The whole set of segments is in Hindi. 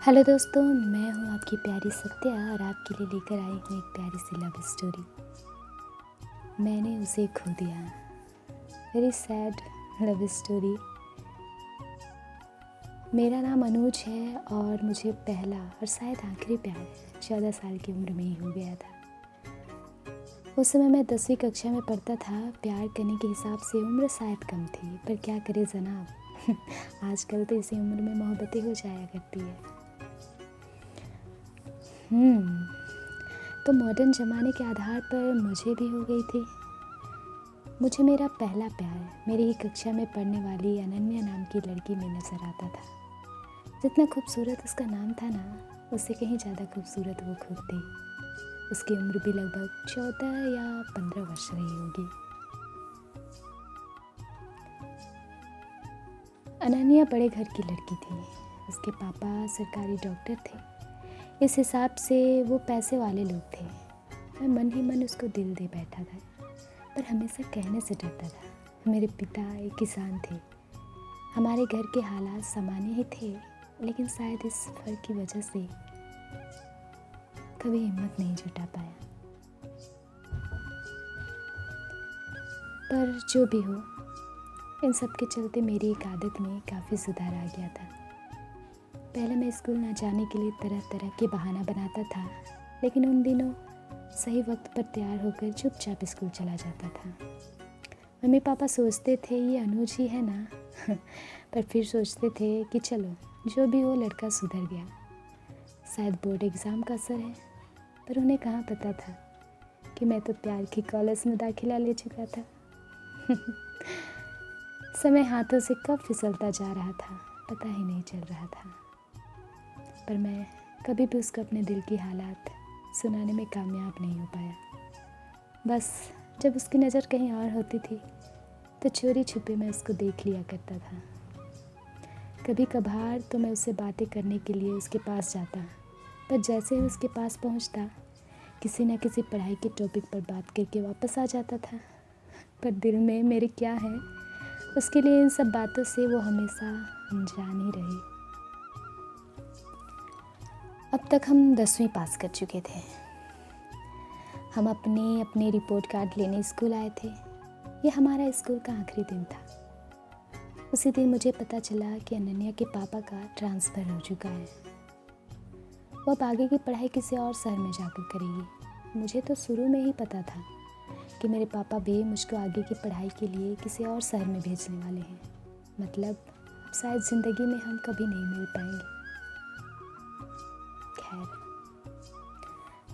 हेलो दोस्तों, मैं हूँ आपकी प्यारी सत्या और आपके लिए लेकर आई हूँ एक प्यारी सी लव स्टोरी। मैंने उसे खो दिया। Very sad love story. मेरा नाम अनुज है और मुझे पहला और शायद आखिरी प्यार 14 साल की उम्र में ही हो गया था। उस समय मैं 10वीं कक्षा में पढ़ता था। प्यार करने के हिसाब से उम्र शायद कम थी, पर क्या करे जनाब आजकल तो इसी उम्र में मोहब्बतें हो जाया करती है। तो मॉडर्न ज़माने के आधार पर मुझे भी हो गई थी। मुझे मेरा पहला प्यार मेरी ही कक्षा में पढ़ने वाली अनन्या नाम की लड़की में नज़र आता था। जितना खूबसूरत उसका नाम था ना, उससे कहीं ज़्यादा खूबसूरत वो खुद थी। उसकी उम्र भी लगभग 14 या 15 वर्ष रही होगी। अनन्या बड़े घर की लड़की थी। उसके पापा सरकारी डॉक्टर थे। इस हिसाब से वो पैसे वाले लोग थे। मैं मन ही मन उसको दिल दे बैठा था, पर हमेशा कहने से डरता था। मेरे पिता एक किसान थे। हमारे घर के हालात सामान्य ही थे, लेकिन शायद इस फर्क की वजह से कभी हिम्मत नहीं जुटा पाया। पर जो भी हो, इन सब के चलते मेरी एक आदत में काफ़ी सुधार आ गया था। पहले मैं स्कूल ना जाने के लिए तरह तरह के बहाना बनाता था, लेकिन उन दिनों सही वक्त पर तैयार होकर चुपचाप स्कूल चला जाता था। मम्मी पापा सोचते थे ये अनुज ही है ना पर फिर सोचते थे कि चलो जो भी हो, लड़का सुधर गया, शायद बोर्ड एग्ज़ाम का असर है। पर उन्हें कहाँ पता था कि मैं तो प्यार के कॉलेज में दाखिला ले चुका था समय हाथों से कब फिसलता जा रहा था पता ही नहीं चल रहा था। पर मैं कभी भी उसको अपने दिल की हालात सुनाने में कामयाब नहीं हो पाया। बस जब उसकी नज़र कहीं और होती थी तो चोरी छुपे मैं उसको देख लिया करता था। कभी कभार तो मैं उससे बातें करने के लिए उसके पास जाता, पर जैसे ही उसके पास पहुंचता किसी न किसी पढ़ाई के टॉपिक पर बात करके वापस आ जाता था। पर दिल में मेरे क्या है, उसके लिए इन सब बातों से वो हमेशा अनजान ही रही। अब तक हम 10वीं पास कर चुके थे। हम अपने रिपोर्ट कार्ड लेने स्कूल आए थे। ये हमारा स्कूल का आखिरी दिन था। उसी दिन मुझे पता चला कि अनन्या के पापा का ट्रांसफ़र हो चुका है। वो अब आगे की पढ़ाई किसी और शहर में जाकर करेगी। मुझे तो शुरू में ही पता था कि मेरे पापा भी मुझको आगे की पढ़ाई के लिए किसी और शहर में भेजने वाले हैं। मतलब अब शायद ज़िंदगी में हम कभी नहीं मिल पाएंगे। खैर,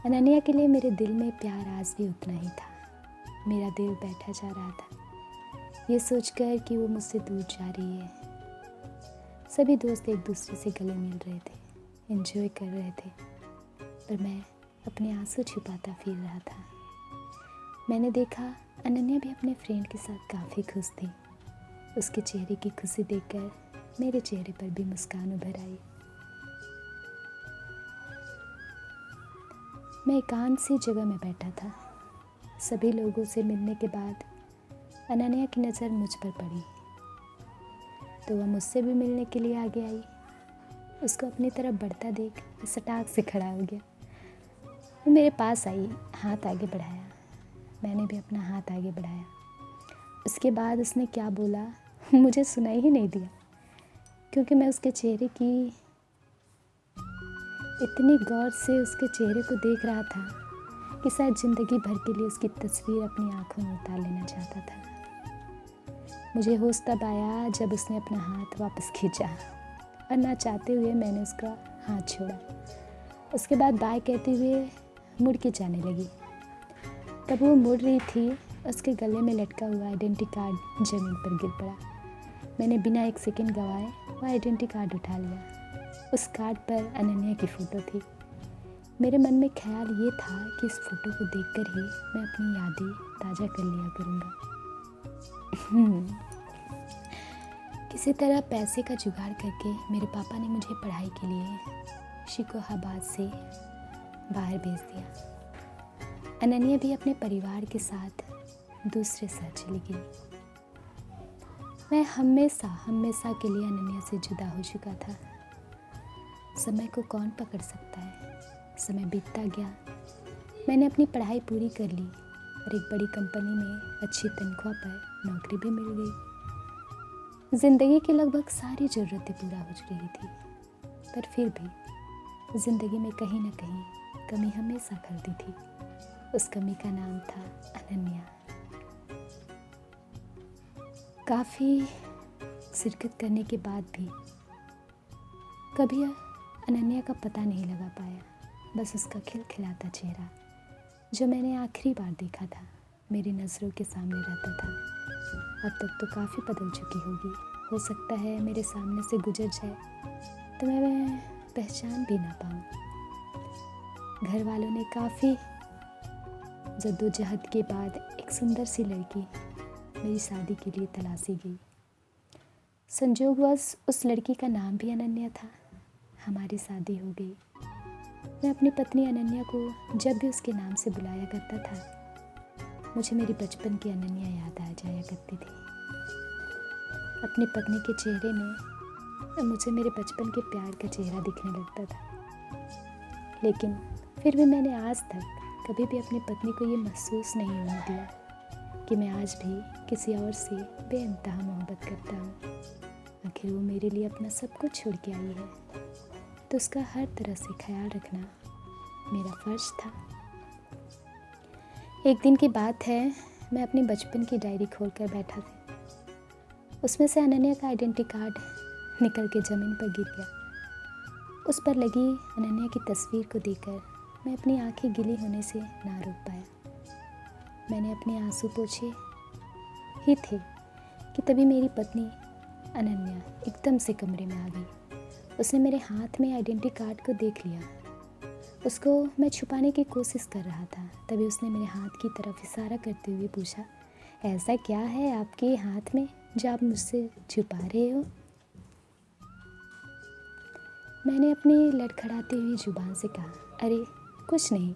अनन्या के लिए मेरे दिल में प्यार आज भी उतना ही था। मेरा दिल बैठा जा रहा था ये सोचकर कि वो मुझसे दूर जा रही है। सभी दोस्त एक दूसरे से गले मिल रहे थे, एंजॉय कर रहे थे, पर मैं अपने आंसू छुपाता फिर रहा था। मैंने देखा अनन्या भी अपने फ्रेंड के साथ काफ़ी खुश थी। उसके चेहरे की खुशी देखकर मेरे चेहरे पर भी मुस्कान उभर आई। मैं एकांत सी जगह में बैठा था। सभी लोगों से मिलने के बाद अनन्या की नज़र मुझ पर पड़ी तो वह मुझसे भी मिलने के लिए आगे आई। उसको अपनी तरफ बढ़ता देख सटाक से खड़ा हो गया। वो मेरे पास आई, हाथ आगे बढ़ाया। मैंने भी अपना हाथ आगे बढ़ाया। उसके बाद उसने क्या बोला मुझे सुनाई ही नहीं दिया, क्योंकि मैं उसके चेहरे की इतनी गौर से उसके चेहरे को देख रहा था कि शायद ज़िंदगी भर के लिए उसकी तस्वीर अपनी आंखों में उतार लेना चाहता था। मुझे होश तब आया जब उसने अपना हाथ वापस खींचा और ना चाहते हुए मैंने उसका हाथ छोड़ा। उसके बाद बाय कहते हुए मुड़ के जाने लगी। तब वो मुड़ रही थी, उसके गले में लटका हुआ आइडेंटिटी कार्ड ज़मीन पर गिर पड़ा। मैंने बिना एक सेकंड गंवाए वो आइडेंटिटी कार्ड उठा लिया। उस कार्ड पर अनन्या की फ़ोटो थी। मेरे मन में ख्याल ये था कि इस फ़ोटो को देखकर ही मैं अपनी यादें ताज़ा कर लिया करूँगा। किसी तरह पैसे का जुगाड़ करके मेरे पापा ने मुझे पढ़ाई के लिए शिकोहाबाद से बाहर भेज दिया। अनन्या भी अपने परिवार के साथ दूसरे शहर चली गई। मैं हमेशा के लिए अनन्या से जुदा हो चुका था। समय को कौन पकड़ सकता है। समय बीतता गया, मैंने अपनी पढ़ाई पूरी कर ली और एक बड़ी कंपनी में अच्छी तनख्वाह पर नौकरी भी मिल गई। ज़िंदगी की लगभग सारी ज़रूरतें पूरा हो रही थी, पर फिर भी ज़िंदगी में कहीं ना कहीं कमी हमेशा खलती थी। उस कमी का नाम था अनन्या। काफ़ी शिरकत करने के बाद भी कभी अनन्या का पता नहीं लगा पाया। बस उसका खिलखिलाता चेहरा जो मैंने आखिरी बार देखा था मेरी नज़रों के सामने रहता था। अब तक तो काफ़ी बदल चुकी होगी, हो सकता है मेरे सामने से गुजर जाए तो मैं पहचान भी ना पाऊँ। घर वालों ने काफ़ी जद्दोजहद के बाद एक सुंदर सी लड़की मेरी शादी के लिए तलाशी गई। संजोगवश उस लड़की का नाम भी अनन्या था। हमारी शादी हो गई। मैं अपनी पत्नी अनन्या को जब भी उसके नाम से बुलाया करता था, मुझे मेरी बचपन की अनन्या याद आ जाया करती थी। अपनी पत्नी के चेहरे में मुझे मेरे बचपन के प्यार का चेहरा दिखने लगता था। लेकिन फिर भी मैंने आज तक कभी भी अपनी पत्नी को ये महसूस नहीं होने दिया कि मैं आज भी किसी और से बेइंतहा मोहब्बत करता हूँ। आखिर वो मेरे लिए अपना सब कुछ छोड़ के आई है, तो उसका हर तरह से ख्याल रखना मेरा फ़र्ज़ था। एक दिन की बात है, मैं अपनी बचपन की डायरी खोलकर बैठा था। उसमें से अनन्या का आइडेंटिटी कार्ड निकल के ज़मीन पर गिर गया। उस पर लगी अनन्या की तस्वीर को देखकर मैं अपनी आंखें गीली होने से ना रोक पाया। मैंने अपने आंसू पोंछे ही थे कि तभी मेरी पत्नी अनन्या एकदम से कमरे में आ गई। उसने मेरे हाथ में आइडेंटिटी कार्ड को देख लिया। उसको मैं छुपाने की कोशिश कर रहा था, तभी उसने मेरे हाथ की तरफ इशारा करते हुए पूछा, ऐसा क्या है आपके हाथ में जो आप मुझसे छुपा रहे हो? मैंने अपनी लड़खड़ाती हुई जुबान से कहा, अरे कुछ नहीं,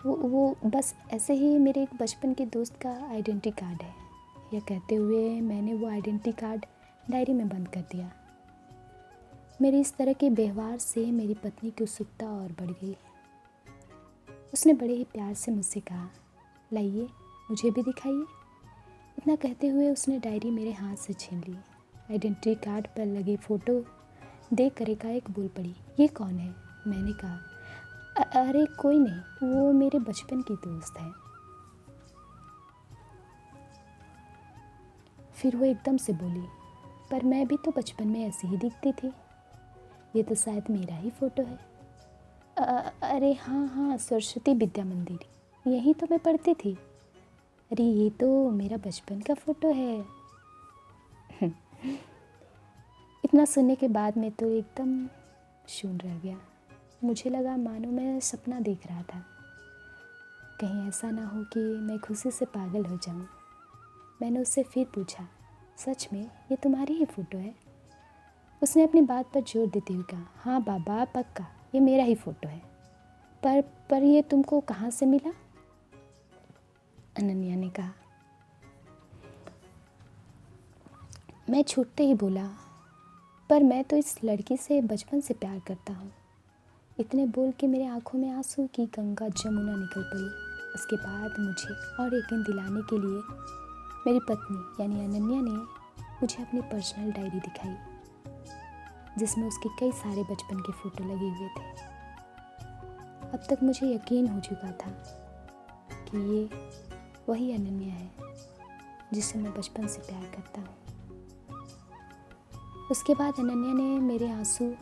वो बस ऐसे ही मेरे एक बचपन के दोस्त का आइडेंटिटी कार्ड है। यह कहते हुए मैंने वो आइडेंटिटी कार्ड डायरी में बंद कर दिया। मेरे इस तरह के व्यवहार से मेरी पत्नी की उत्सुकता और बढ़ गई। उसने बड़े ही प्यार से मुझसे कहा, लाइए मुझे भी दिखाइए। इतना कहते हुए उसने डायरी मेरे हाथ से छीन ली। आइडेंटिटी कार्ड पर लगी फ़ोटो देख कर एकाएक बोल पड़ी, ये कौन है? मैंने कहा, अरे कोई नहीं, वो मेरे बचपन की दोस्त है। फिर वो एकदम से बोली, पर मैं भी तो बचपन में ऐसी ही दिखती थी, ये तो शायद मेरा ही फ़ोटो है। अरे हाँ, सरस्वती विद्या मंदिर, यहीं तो मैं पढ़ती थी। अरे ये तो मेरा बचपन का फ़ोटो है। इतना सुनने के बाद मैं तो एकदम शून्य रह गया। मुझे लगा मानो मैं सपना देख रहा था। कहीं ऐसा ना हो कि मैं खुशी से पागल हो जाऊं। मैंने उससे फिर पूछा, सच में ये तुम्हारी ही फ़ोटो है? उसने अपनी बात पर जोर देते हुए कहा, हाँ बाबा पक्का, ये मेरा ही फ़ोटो है। पर ये तुमको कहाँ से मिला? अनन्या ने कहा। मैं छूटते ही बोला, पर मैं तो इस लड़की से बचपन से प्यार करता हूँ। इतने बोल के मेरे आंखों में आंसू की गंगा जमुना निकल पड़ी। उसके बाद मुझे और यकीन दिलाने के लिए मेरी पत्नी यानी अनन्या ने मुझे अपनी पर्सनल डायरी दिखाई, जिसमें उसके कई सारे बचपन के फ़ोटो लगे हुए थे। अब तक मुझे यकीन हो चुका था कि ये वही अनन्या है जिससे मैं बचपन से प्यार करता हूँ। उसके बाद अनन्या ने मेरे आंसू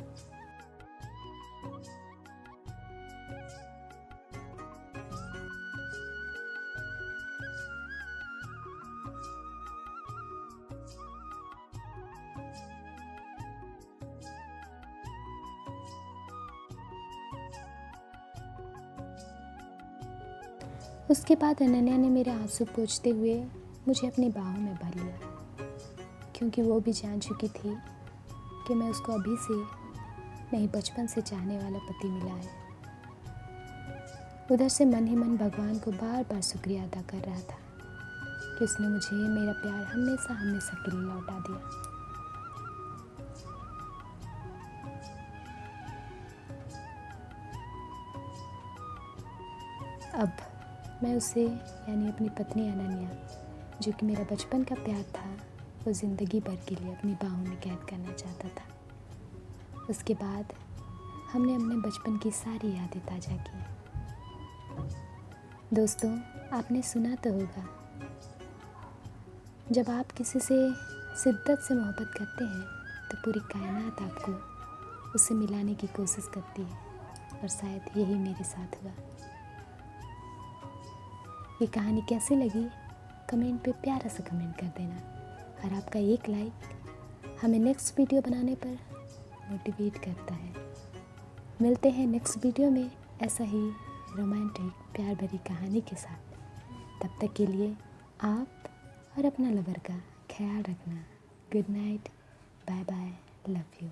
उसके बाद अनन्या ने मेरे आंसू पोंछते हुए मुझे अपनी बाहों में भर लिया, क्योंकि वो भी जान चुकी थी कि मैं उसको अभी से नहीं बचपन से चाहने वाला पति मिला है। उधर से मन ही मन भगवान को बार बार शुक्रिया अदा कर रहा था कि उसने मुझे मेरा प्यार हमेशा हमेशा के लिए लौटा दिया। अब मैं उसे यानी अपनी पत्नी अनन्या, जो कि मेरा बचपन का प्यार था, वो ज़िंदगी भर के लिए अपनी बाहों में कैद करना चाहता था। उसके बाद हमने अपने बचपन की सारी यादें ताज़ा की। दोस्तों, आपने सुना तो होगा, जब आप किसी से शिद्दत से मोहब्बत करते हैं तो पूरी कायनात आपको उससे मिलाने की कोशिश करती है, और शायद यही मेरे साथ हुआ। ये कहानी कैसी लगी कमेंट पे प्यारा सा कमेंट कर देना, और आपका एक लाइक हमें नेक्स्ट वीडियो बनाने पर मोटिवेट करता है। मिलते हैं नेक्स्ट वीडियो में ऐसा ही रोमांटिक प्यार भरी कहानी के साथ। तब तक के लिए आप और अपना लवर का ख्याल रखना। Good night, bye bye, love you.